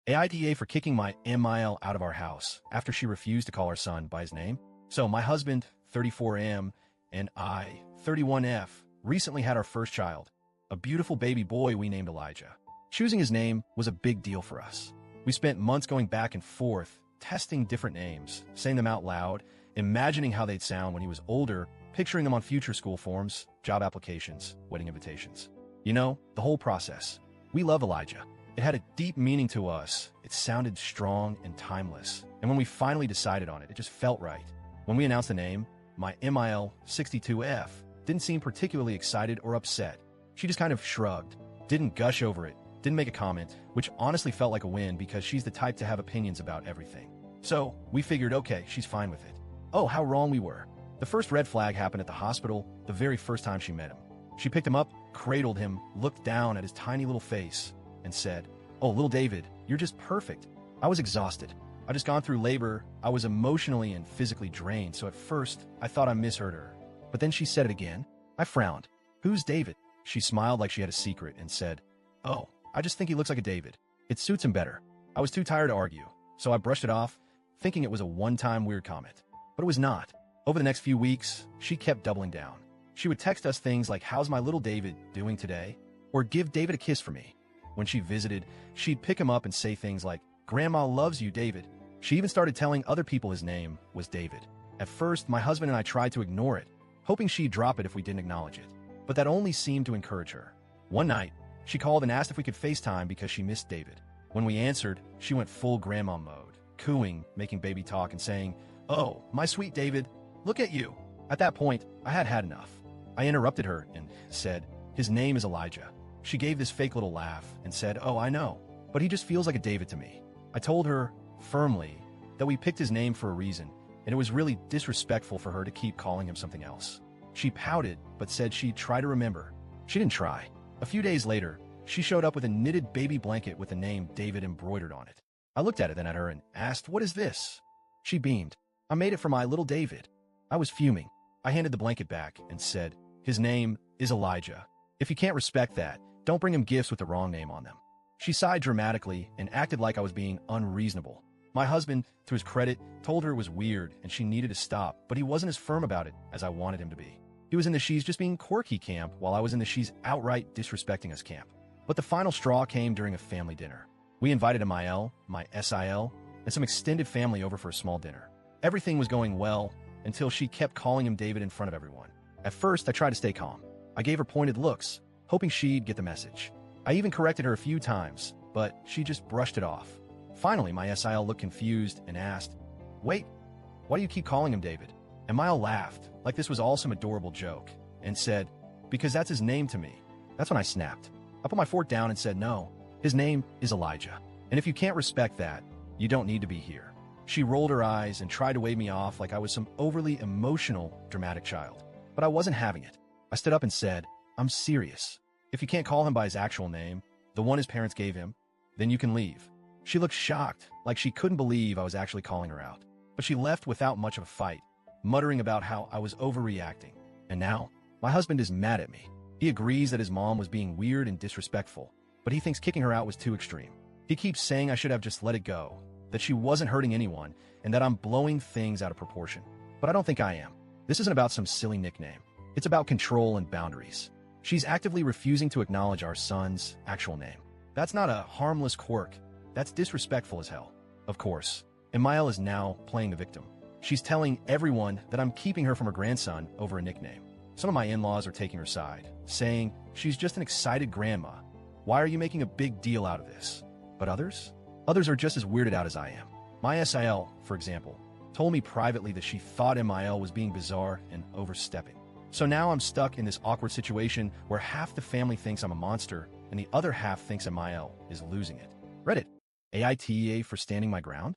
AITA for kicking my MIL out of our house after she refused to call our son by his name. So my husband, 34M, and I, 31F, recently had our first child, a beautiful baby boy we named Elijah. Choosing his name was a big deal for us. We spent months going back and forth, testing different names, saying them out loud, imagining how they'd sound when he was older, picturing them on future school forms, job applications, wedding invitations. You know, the whole process. We love Elijah. It had a deep meaning to us. It sounded strong and timeless. And when we finally decided on it, it just felt right. When we announced the name, my MIL 62F didn't seem particularly excited or upset. She just kind of shrugged, didn't gush over it, didn't make a comment, which honestly felt like a win because she's the type to have opinions about everything. So we figured, okay, she's fine with it. Oh, how wrong we were. The first red flag happened at the hospital the very first time she met him. She picked him up, cradled him, looked down at his tiny little face, and said, "Oh, little David, you're just perfect." I was exhausted. I just gone through labor. I was emotionally and physically drained, so at first, I thought I misheard her. But then she said it again. I frowned. "Who's David?" She smiled like she had a secret and said, "Oh, I just think he looks like a David. It suits him better." I was too tired to argue, so I brushed it off, thinking it was a one-time weird comment. But it was not. Over the next few weeks, she kept doubling down. She would text us things like, "How's my little David doing today?" Or "Give David a kiss for me." When she visited, she'd pick him up and say things like, "Grandma loves you, David." She even started telling other people his name was David. At first, my husband and I tried to ignore it, hoping she'd drop it if we didn't acknowledge it. But that only seemed to encourage her. One night, she called and asked if we could FaceTime because she missed David. When we answered, she went full grandma mode, cooing, making baby talk, and saying, "Oh, my sweet David, look at you." At that point, I had had enough. I interrupted her and said, "His name is Elijah." She gave this fake little laugh and said, "Oh, I know, but he just feels like a David to me." I told her, firmly, that we picked his name for a reason, and it was really disrespectful for her to keep calling him something else. She pouted, but said she'd try to remember. She didn't try. A few days later, she showed up with a knitted baby blanket with the name David embroidered on it. I looked at it then at her and asked, "What is this?" She beamed. "I made it for my little David." I was fuming. I handed the blanket back and said, "His name is Elijah. If you can't respect that, don't bring him gifts with the wrong name on them." She sighed dramatically and acted like I was being unreasonable. My husband, to his credit, told her it was weird and she needed to stop, but he wasn't as firm about it as I wanted him to be. He was in the she's just being quirky camp while I was in the she's outright disrespecting us camp. But the final straw came during a family dinner. We invited MIL, my SIL, and some extended family over for a small dinner. Everything was going well until she kept calling him David in front of everyone. At first, I tried to stay calm. I gave her pointed looks, hoping she'd get the message. I even corrected her a few times, but she just brushed it off. Finally, my SIL looked confused and asked, "Wait, why do you keep calling him David?" And MIL laughed, like this was all some adorable joke, and said, "Because that's his name to me." That's when I snapped. I put my fork down and said, "No, his name is Elijah. And if you can't respect that, you don't need to be here." She rolled her eyes and tried to wave me off like I was some overly emotional, dramatic child. But I wasn't having it. I stood up and said, "I'm serious. If you can't call him by his actual name, the one his parents gave him, then you can leave." She looked shocked, like she couldn't believe I was actually calling her out. But she left without much of a fight, muttering about how I was overreacting. And now, my husband is mad at me. He agrees that his mom was being weird and disrespectful, but he thinks kicking her out was too extreme. He keeps saying I should have just let it go, that she wasn't hurting anyone, and that I'm blowing things out of proportion. But I don't think I am. This isn't about some silly nickname. It's about control and boundaries. She's actively refusing to acknowledge our son's actual name. That's not a harmless quirk. That's disrespectful as hell. Of course, Emile is now playing the victim. She's telling everyone that I'm keeping her from her grandson over a nickname. Some of my in-laws are taking her side, saying she's just an excited grandma. Why are you making a big deal out of this? But others? Others are just as weirded out as I am. My SIL, for example, told me privately that she thought MIL was being bizarre and overstepping. So now I'm stuck in this awkward situation where half the family thinks I'm a monster and the other half thinks MIL is losing it. Reddit, AITA for standing my ground?